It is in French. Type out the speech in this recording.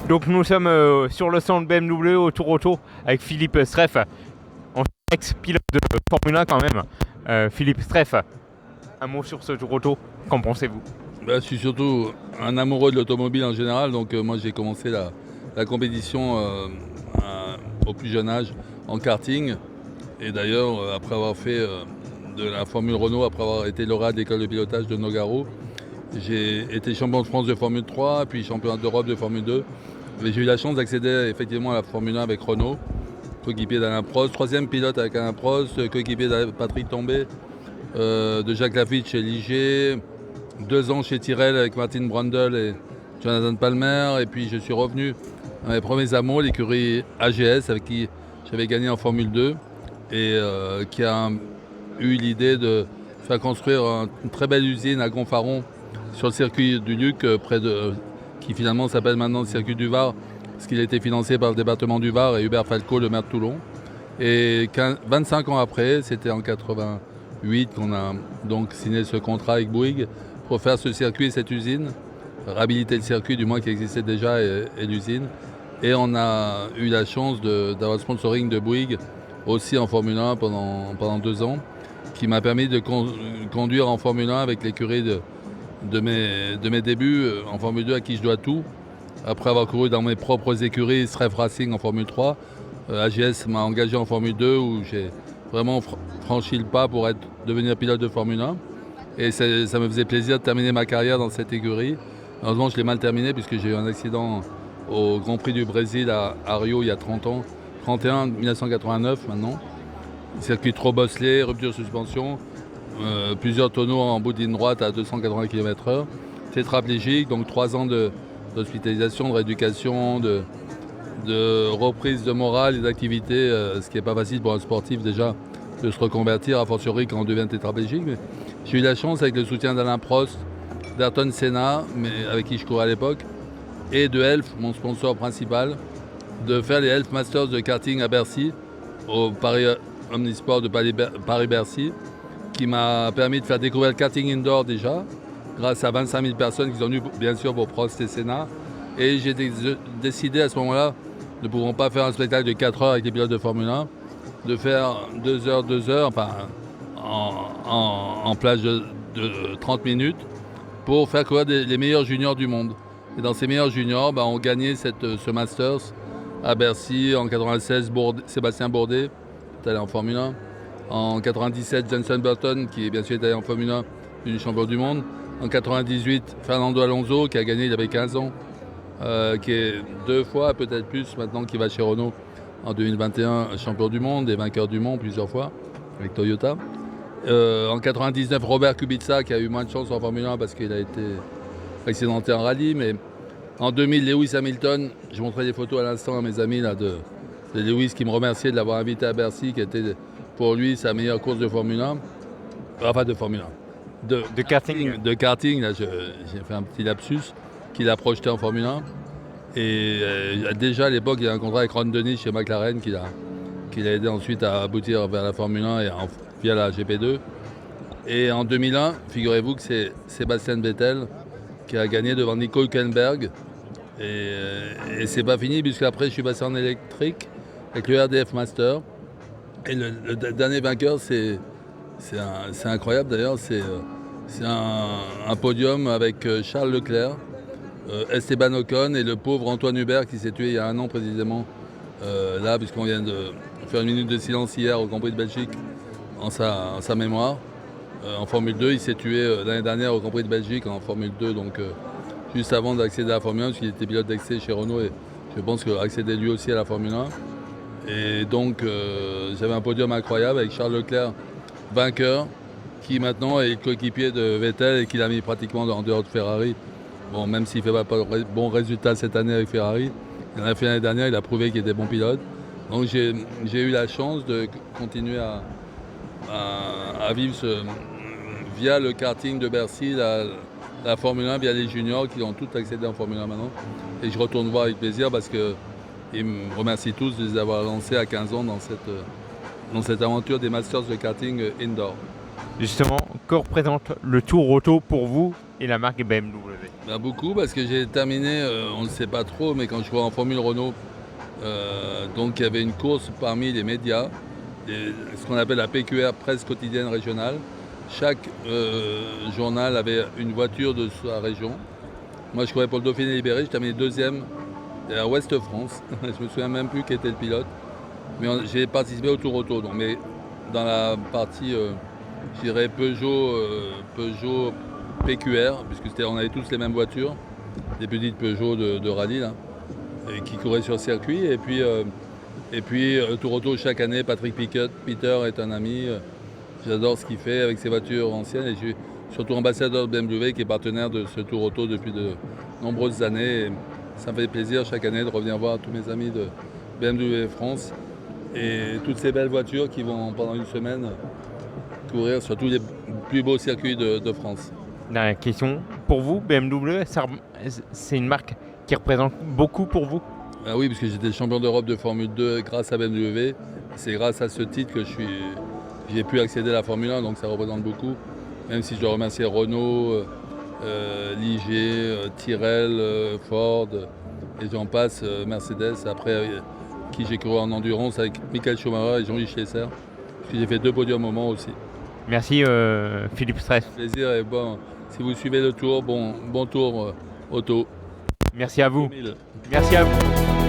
Donc nous sommes sur le stand BMW au Tour Auto avec Philippe Streff, ex-pilote de Formule 1 quand même. Philippe Streff, un mot sur ce Tour Auto, qu'en pensez-vous? Je suis surtout un amoureux de l'automobile en général, donc moi j'ai commencé la compétition au plus jeune âge en karting. Et d'ailleurs, après avoir fait de la Formule Renault, après avoir été lauréat de l'école de pilotage de Nogaro, j'ai été champion de France de Formule 3, puis champion d'Europe de Formule 2. Et j'ai eu la chance d'accéder effectivement à la Formule 1 avec Renault, coéquipier d'Alain Prost, troisième pilote avec Alain Prost, coéquipier de Patrick Tambay, de Jacques Lafitte chez Ligier, 2 ans chez Tyrrell avec Martin Brundle et Jonathan Palmer. Et puis je suis revenu à mes premiers amours, l'écurie AGS avec qui j'avais gagné en Formule 2 et qui a eu l'idée de faire construire une très belle usine à Gonfaron sur le circuit du Luc, qui finalement s'appelle maintenant le circuit du Var, parce qu'il a été financé par le département du Var et Hubert Falco, le maire de Toulon. Et 25 ans après, c'était en 88 qu'on a donc signé ce contrat avec Bouygues pour faire ce circuit et cette usine, réhabiliter le circuit du moins qui existait déjà et l'usine. Et on a eu la chance d'avoir le sponsoring de Bouygues aussi en Formule 1 pendant 2 ans, qui m'a permis de conduire en Formule 1 avec l'écurie de mes débuts en Formule 2 à qui je dois tout. Après avoir couru dans mes propres écuries, Streff Racing en Formule 3, AGS m'a engagé en Formule 2 où j'ai vraiment franchi le pas pour devenir pilote de Formule 1. Et ça me faisait plaisir de terminer ma carrière dans cette écurie. Heureusement, je l'ai mal terminé puisque j'ai eu un accident au Grand Prix du Brésil à Rio il y a 30 ans, 31 1989 maintenant. Circuit trop bosselé, rupture de suspension, plusieurs tonneaux en bout de ligne droite à 280 km/h. Tétraplégique, donc 3 ans d'hospitalisation, de rééducation, de reprise de morale et d'activité, ce qui n'est pas facile pour un sportif déjà de se reconvertir, a fortiori quand on devient tétraplégique. Mais j'ai eu la chance avec le soutien d'Alain Prost, d'Ayrton Senna, mais avec qui je courais à l'époque, et de Elf, mon sponsor principal, de faire les Elf Masters de karting à Bercy, au Paris Omnisport de Paris-Bercy, qui m'a permis de faire découvrir le karting indoor déjà, grâce à 25 000 personnes qui sont venues bien sûr pour Prost et Senna. Et j'ai décidé à ce moment-là, ne pouvons pas faire un spectacle de 4 heures avec les pilotes de Formule 1, de faire 2 heures, enfin, en plage de 30 minutes, pour faire courir les meilleurs juniors du monde. Et dans ces meilleurs juniors, on gagnait ce Masters à Bercy en 96, Sébastien Bourdet, est allé en Formule 1. En 97, Jenson Button, qui est bien sûr allé en Formule 1, devenu champion du monde. En 98, Fernando Alonso, qui a gagné, il avait 15 ans, qui est 2 fois, peut-être plus maintenant, qui va chez Renault en 2021, champion du monde et vainqueur du monde plusieurs fois avec Toyota. En 99, Robert Kubica, qui a eu moins de chance en Formule 1 parce qu'il a été accidenté en rallye. Mais en 2000, Lewis Hamilton, je montrais des photos à l'instant à mes amis là, de Lewis qui me remerciait de l'avoir invité à Bercy, qui était pour lui sa meilleure course de Formule 1. Enfin, de Formule 1. De karting. De karting, là, j'ai fait un petit lapsus, qu'il a projeté en Formule 1. Et déjà à l'époque, il y a un contrat avec Ron Dennis chez McLaren qui l'a aidé ensuite à aboutir vers la Formule 1 et via la GP2. Et en 2001, figurez-vous que c'est Sébastien Vettel qui a gagné devant Nico Hülkenberg. Et c'est pas fini puisque après je suis passé en électrique avec le RDF Master. Et le dernier vainqueur, c'est incroyable d'ailleurs, c'est un podium avec Charles Leclerc, Esteban Ocon et le pauvre Antoine Hubert qui s'est tué il y a 1 an précisément, là, puisqu'on vient de faire une minute de silence hier au Grand Prix de Belgique en sa mémoire. En Formule 2, il s'est tué l'année dernière au Grand Prix de Belgique en Formule 2, donc juste avant d'accéder à la Formule 1, parce qu'il était pilote d'essai chez Renault et je pense qu'accéder lui aussi à la Formule 1. Et donc j'avais un podium incroyable avec Charles Leclerc, vainqueur, qui maintenant est coéquipier de Vettel et qui l'a mis pratiquement en dehors de Ferrari. Bon, même s'il ne fait pas de bons résultats cette année avec Ferrari, il en a fait l'année dernière, il a prouvé qu'il était bon pilote. Donc j'ai eu la chance de continuer à vivre via le karting de Bercy, la Formule 1, via les juniors qui ont tous accédé en Formule 1 maintenant. Et je retourne voir avec plaisir parce qu'ils me remercient tous de les avoir lancés à 15 ans dans cette aventure des Masters de karting indoor. Justement, que représente le Tour Auto pour vous et la marque BMW? Ben, beaucoup, parce que j'ai terminé, on ne le sait pas trop, mais quand je jouais en Formule Renault, donc il y avait une course parmi les médias, ce qu'on appelle la PQR, presse quotidienne régionale. Chaque journal avait une voiture de sa région. Moi, je courais pour le Dauphiné Libéré, j'ai terminé deuxième à Ouest France. Je me souviens même plus qui était le pilote. Mais j'ai participé au Tour Auto. Donc, mais dans la partie, je dirais Peugeot PQR, puisque on avait tous les mêmes voitures, des petites Peugeot de rallye là, et qui couraient sur circuit. Et puis Tour Auto chaque année, Patrick Peter est un ami. J'adore ce qu'il fait avec ses voitures anciennes et je suis surtout ambassadeur de BMW qui est partenaire de ce Tour Auto depuis de nombreuses années. Et ça me fait plaisir chaque année de revenir voir tous mes amis de BMW France et toutes ces belles voitures qui vont pendant une semaine courir sur tous les plus beaux circuits de France. Dernière question. Pour vous, BMW, c'est une marque qui représente beaucoup pour vous? Ah oui, parce que j'étais champion d'Europe de Formule 2 grâce à BMW. C'est grâce à ce titre que j'ai pu accéder à la Formule 1, donc ça représente beaucoup. Même si je dois remercier Renault, Ligier, Tyrrell, Ford, et j'en passe, Mercedes. Après, qui j'ai couru en endurance avec Michael Schumacher et Jean-Yves Schlesser. Puis j'ai fait 2 podiums au Mans aussi. Merci Philippe Streff. Plaisir et bon, si vous suivez le tour, bon tour auto. Merci à vous. 2000. Merci à vous.